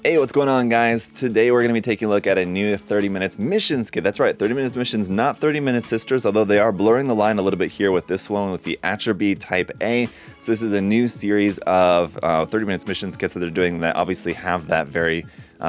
Hey, what's going on, guys? Today we're going to be taking a look at a new 30 Minutes Missions kit. That's right, 30 Minutes Missions, not 30 Minute Sisters, although they are blurring the line a little bit here with this one with the Acerby Type A. So this is a new series of 30 Minutes Missions kits that they're doing that obviously have that very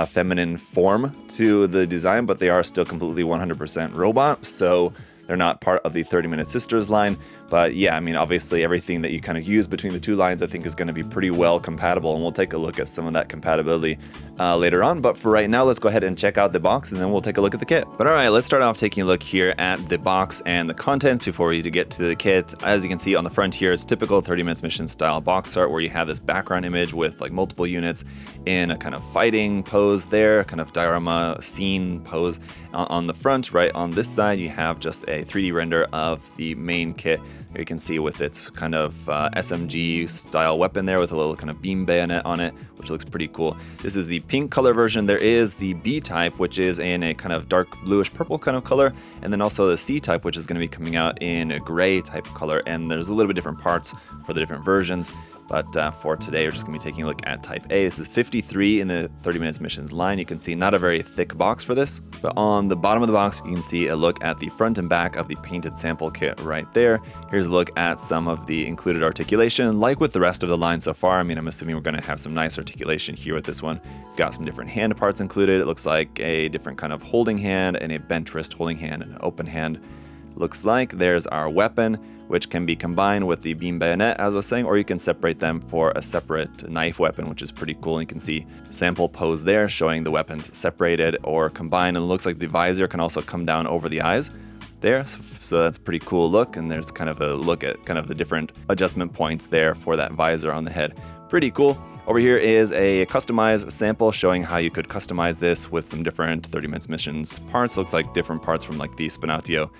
feminine form to the design, but they are still completely 100% robot. So they're not part of the 30 Minute Sisters line, but yeah, I mean, obviously everything that you kind of use between the two lines I think is going to be pretty well compatible, and we'll take a look at some of that compatibility later on. But for right now, let's go ahead and check out the box, and then we'll take a look at the kit. But alright, let's start off taking a look here at the box and the contents before we get to the kit. As you can see on the front here, it's typical 30 Minutes Mission style box art where you have this background image with like multiple units in a kind of fighting pose there, kind of diorama scene pose on the front. Right on this side, you have just a 3D render of the main kit. You can see with its kind of SMG style weapon there with a little kind of beam bayonet on it, which looks pretty cool. This is the pink color version. There is the B type, which is in a kind of dark bluish purple kind of color, and then also the C type, which is going to be coming out in a gray type color. And there's a little bit different parts for the different versions. But for today, we're just going to be taking a look at Type A. This is 53 in the 30 Minutes Missions line. You can see not a very thick box for this, but on the bottom of the box, you can see a look at the front and back of the painted sample kit right there. Here's a look at some of the included articulation. Like with the rest of the line so far, I mean, I'm assuming we're going to have some nice articulation here with this one. Got some different hand parts included. It looks like a different kind of holding hand and a bent wrist holding hand and an open hand. Looks like there's our weapon, which can be combined with the beam bayonet, as I was saying, or you can separate them for a separate knife weapon, which is pretty cool. You can see sample pose there showing the weapons separated or combined, and it looks like the visor can also come down over the eyes there, so that's a pretty cool look. And there's kind of a look at kind of the different adjustment points there for that visor on the head. Pretty cool. Over here is a customized sample showing how you could customize this with some different 30 Minutes Missions parts. Looks like different parts from like the Spinatio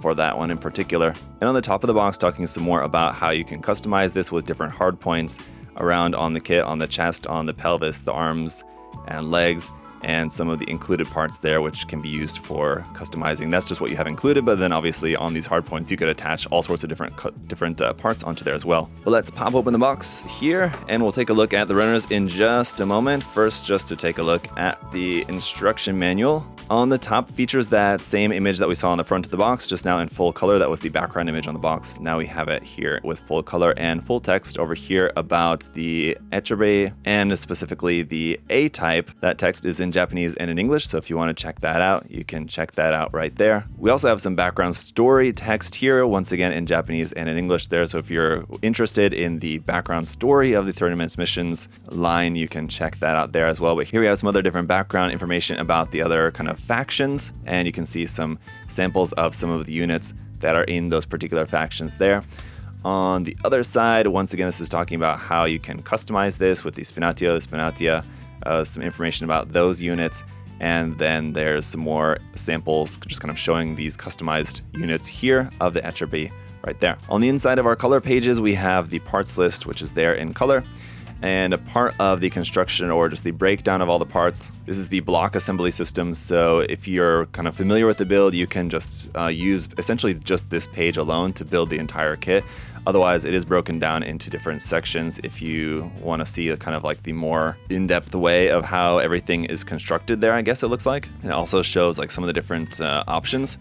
for that one in particular. And on the top of the box, talking some more about how you can customize this with different hard points around on the kit, on the chest, on the pelvis, the arms and legs, and some of the included parts there, which can be used for customizing. That's just what you have included, but then obviously on these hard points, you could attach all sorts of different parts onto there as well. But let's pop open the box here, and we'll take a look at the runners in just a moment. First, just to take a look at the instruction manual. On the top features that same image that we saw on the front of the box, just now in full color. That was the background image on the box. Now we have it here with full color and full text over here about the Acerby and specifically the A type. That text is in Japanese and in English, so if you want to check that out, you can check that out right there. We also have some background story text here, once again in Japanese and in English there, so if you're interested in the background story of the 30 Minutes Missions line, you can check that out there as well. But here we have some other different background information about the other kind of factions, and you can see some samples of some of the units that are in those particular factions there. On the other side, once again, this is talking about how you can customize this with the Spinatio, the Spinatia, some information about those units, and then there's some more samples just kind of showing these customized units here of the Acerby right there. On the inside of our color pages, we have the parts list, which is there in color, and a part of the construction or just the breakdown of all the parts. This is the block assembly system, so if you're kind of familiar with the build, you can just use essentially just this page alone to build the entire kit. Otherwise, it is broken down into different sections if you want to see a kind of like the more in-depth way of how everything is constructed there, I guess it looks like. And it also shows like some of the different options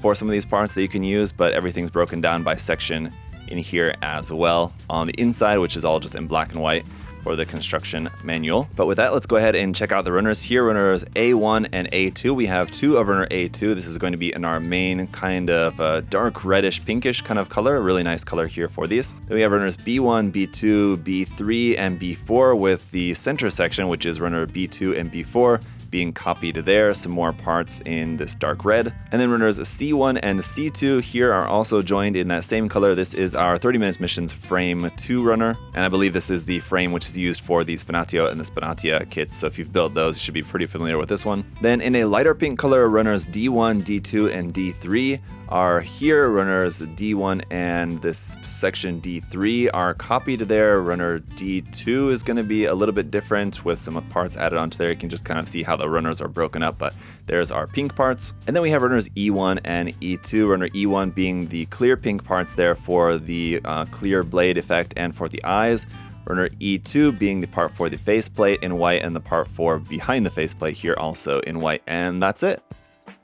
for some of these parts that you can use, but everything's broken down by section in here as well on the inside, which is all just in black and white for the construction manual. But with that, let's go ahead and check out the runners here. Runners A1 and A2. We have two of runner A2. This is going to be in our main kind of dark reddish pinkish kind of color. A really nice color here for these. Then we have runners B1, B2, B3, and B4 with the center section, which is runner B2 and B4 being copied there, some more parts in this dark red. And then runners C1 and C2 here are also joined in that same color. This is our 30 Minutes Missions Frame 2 runner, and I believe this is the frame which is used for the Spinatio and the Spinatia kits, so if you've built those, you should be pretty familiar with this one. Then in a lighter pink color, runners D1, D2, and D3 are here. Runners D1 and this section D3 are copied there. Runner D2 is going to be a little bit different with some parts added onto there. You can just kind of see how the runners are broken up, but there's our pink parts. And then we have runners E1 and E2. Runner E1 being the clear pink parts there for the clear blade effect and for the eyes. Burner E2 being the part for the faceplate in white, and the part for behind the faceplate here also in white, and that's it.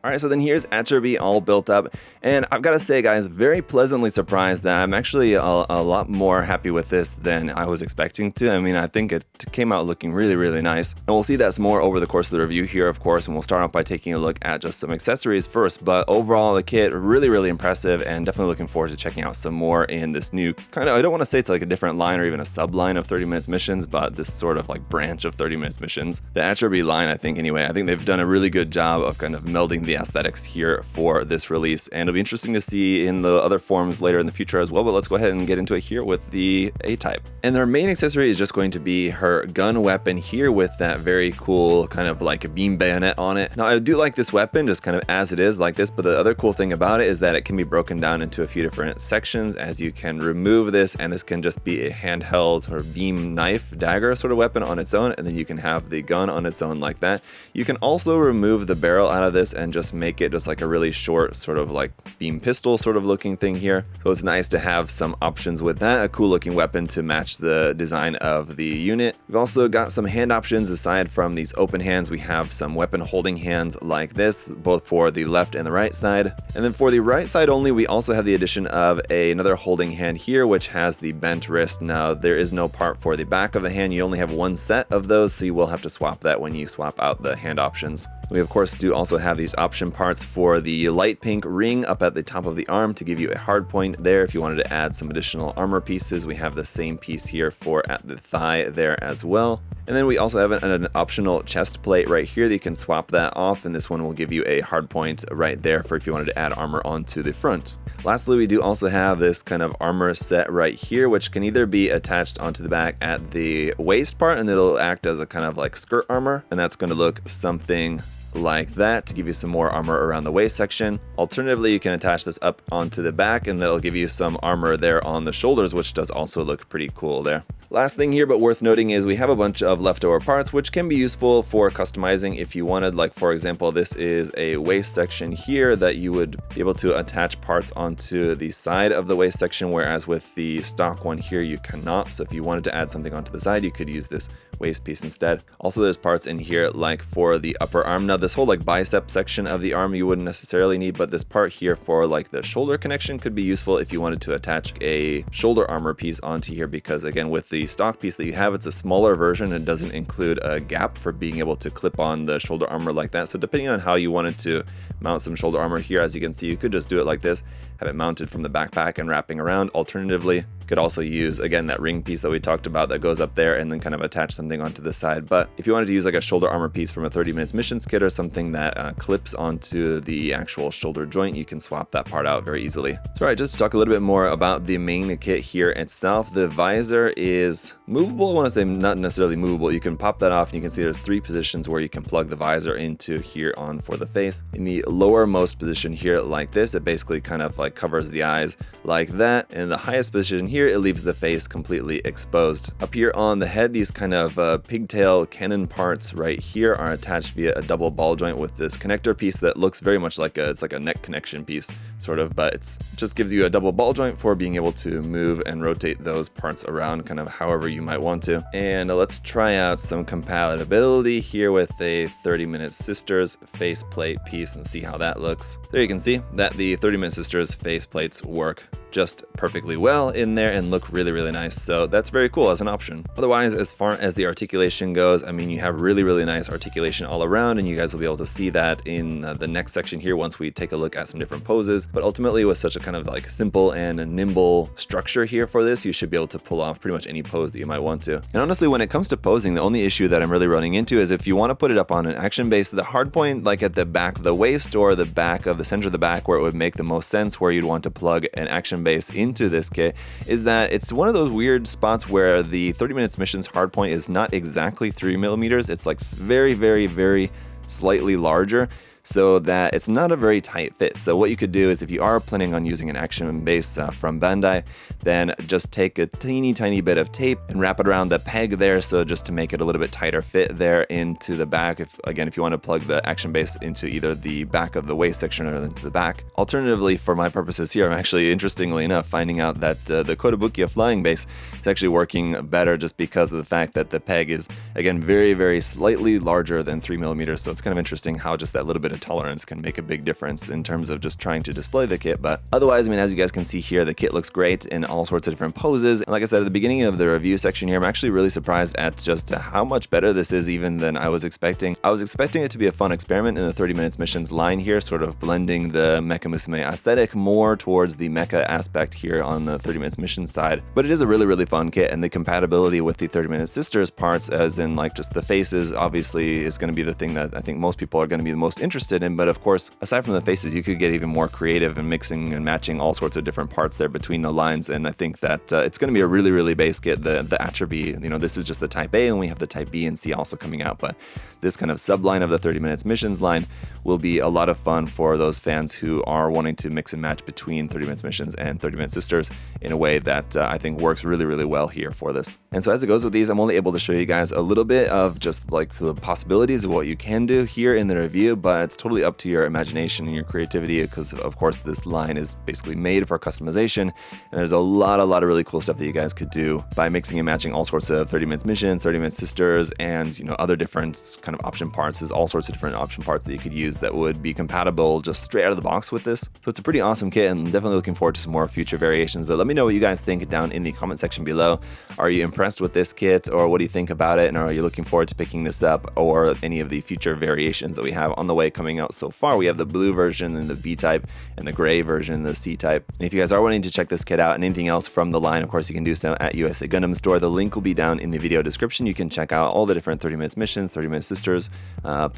Alright, so then here's Acerby all built up, and I've got to say guys, very pleasantly surprised that I'm actually a lot more happy with this than I was expecting to. I mean, I think it came out looking really nice, and we'll see that's more over the course of the review here, of course, and we'll start off by taking a look at just some accessories first, but overall the kit really impressive, and definitely looking forward to checking out some more in this new kind of, I don't want to say it's like a different line or even a sub-line of 30 minutes missions, but this sort of like branch of 30 minutes missions. The Acerby line, I think they've done a really good job of kind of melding the aesthetics here for this release, and it'll be interesting to see in the other forms later in the future as well, but let's go ahead and get into it here with the A-type. And their main accessory is just going to be her gun weapon here with that very cool kind of like a beam bayonet on it. Now I do like this weapon just kind of as it is like this, but the other cool thing about it is that it can be broken down into a few different sections, as you can remove this, and this can just be a handheld or beam knife dagger sort of weapon on its own, and then you can have the gun on its own like that. You can also remove the barrel out of this and just make it just like a really short sort of like beam pistol sort of looking thing here. So it's nice to have some options with that, a cool looking weapon to match the design of the unit. We've also got some hand options aside from these open hands. We have some weapon holding hands like this, both for the left and the right side. And then for the right side only, we also have the addition of another holding hand here, which has the bent wrist. Now there is no part for the back of the hand. You only have one set of those, so you will have to swap that when you swap out the hand options. We of course do also have these option parts for the light pink ring up at the top of the arm to give you a hard point there if you wanted to add some additional armor pieces. We have the same piece here for at the thigh there as well. And then we also have an optional chest plate right here that you can swap that off, and this one will give you a hard point right there for if you wanted to add armor onto the front. Lastly, we do also have this kind of armor set right here, which can either be attached onto the back at the waist part, and it'll act as a kind of like skirt armor, and that's going to look something like that to give you some more armor around the waist section. Alternatively, you can attach this up onto the back, and that'll give you some armor there on the shoulders, which does also look pretty cool there. Last thing here, but worth noting, is we have a bunch of leftover parts which can be useful for customizing if you wanted. Like for example, this is a waist section here that you would be able to attach parts onto the side of the waist section, whereas with the stock one here you cannot. So if you wanted to add something onto the side, you could use this waist piece instead. Also, there's parts in here like for the upper arm. Now this whole like bicep section of the arm you wouldn't necessarily need, but this part here for like the shoulder connection could be useful if you wanted to attach a shoulder armor piece onto here, because again, with the stock piece that you have, it's a smaller version and doesn't include a gap for being able to clip on the shoulder armor like that. So depending on how you wanted to mount some shoulder armor here, as you can see, you could just do it like this, have it mounted from the backpack and wrapping around. Alternatively, you could also use again that ring piece that we talked about that goes up there and then kind of attach something onto the side. But if you wanted to use like a shoulder armor piece from a 30 minutes missions kit or something that clips onto the actual shoulder joint, you can swap that part out very easily. So alright, just to talk a little bit more about the main kit here itself. The visor is movable. I want to say not necessarily movable. You can pop that off, and you can see there's 3 positions where you can plug the visor into here on for the face. In the lowermost position here like this, it basically kind of like covers the eyes like that. In the highest position here, it leaves the face completely exposed. Up here on the head, these kind of pigtail cannon parts right here are attached via a double ball joint with this connector piece that looks very much like it's like a neck connection piece sort of, but it just gives you a double ball joint for being able to move and rotate those parts around kind of however you might want to. And let's try out some compatibility here with a 30 Minute Sisters faceplate piece and see how that looks. There you can see that the 30 Minute Sisters faceplates work just perfectly well in there and look really nice. So that's very cool as an option. Otherwise, as far as the articulation goes, I mean, you have really nice articulation all around, and you guys will be able to see that in the next section here once we take a look at some different poses. But ultimately, with such a kind of like simple and a nimble structure here for this, you should be able to pull off pretty much any pose that you might want to. And honestly, when it comes to posing, the only issue that I'm really running into is if you want to put it up on an action base, the hard point like at the back of the waist or the back of the center of the back where it would make the most sense, where you'd want to plug an action base into this kit, is that it's one of those weird spots where the 30 minutes missions hard point is not exactly 3mm. It's like very slightly larger. so that it's not a very tight fit. So what you could do is, if you are planning on using an action base from Bandai, then just take a tiny bit of tape and wrap it around the peg there, so just to make it a little bit tighter fit there into the back. If you want to plug the action base into either the back of the waist section or into the back. Alternatively, for my purposes here, I'm actually, interestingly enough, finding out that the Kotobukiya flying base is actually working better, just because of the fact that the peg is, again, very slightly larger than 3mm. So it's kind of interesting how just that little bit of tolerance can make a big difference in terms of just trying to display the kit. But otherwise, I mean, as you guys can see here, the kit looks great in all sorts of different poses. And like I said at the beginning of the review section here, I'm actually really surprised at just how much better this is even than I was expecting. I was expecting it to be a fun experiment in the 30 minutes missions line here, sort of blending the Mecha Musume aesthetic more towards the mecha aspect here on the 30 minutes mission side. But it is a really fun kit, and the compatibility with the 30 minute sisters parts, as in like just the faces, obviously is going to be the thing that I think most people are going to be the most interested in. But of course, aside from the faces, you could get even more creative in mixing and matching all sorts of different parts there between the lines. And I think that it's going to be a really base kit. The Acerby, you know, this is just the Type A, and we have the Type B and C also coming out. But this kind of subline of the 30 minutes missions line will be a lot of fun for those fans who are wanting to mix and match between 30 minutes missions and 30 minute sisters in a way that I think works really well here for this. And so as it goes with these, I'm only able to show you guys a little bit of just like the possibilities of what you can do here in the review, but it's totally up to your imagination and your creativity, because of course this line is basically made for customization, and there's a lot of really cool stuff that you guys could do by mixing and matching all sorts of 30 minutes missions, 30 minutes sisters, and you know, other different kind of option parts. There's all sorts of different option parts that you could use that would be compatible just straight out of the box with this. So it's a pretty awesome kit, and I'm definitely looking forward to some more future variations. But let me know what you guys think down in the comment section below. Are you impressed with this kit, or what do you think about it? And are you looking forward to picking this up, or any of the future variations that we have on the way coming out so far? We have the blue version and the B type, and the gray version, the C type. And if you guys are wanting to check this kit out and anything else from the line, of course you can do so at USA Gundam Store. The link will be down in the video description. You can check out all the different 30 minutes missions, 30 minutes sisters,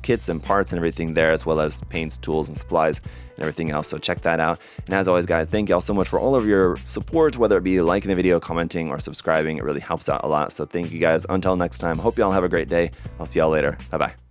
kits and parts and everything there, as well as paints, tools, and supplies and everything else. So check that out. And as always, guys, thank y'all so much for all of your support, whether it be liking the video, commenting, or subscribing. It really helps out a lot. So thank you guys. Until next time, hope y'all have a great day. I'll see y'all later. Bye bye.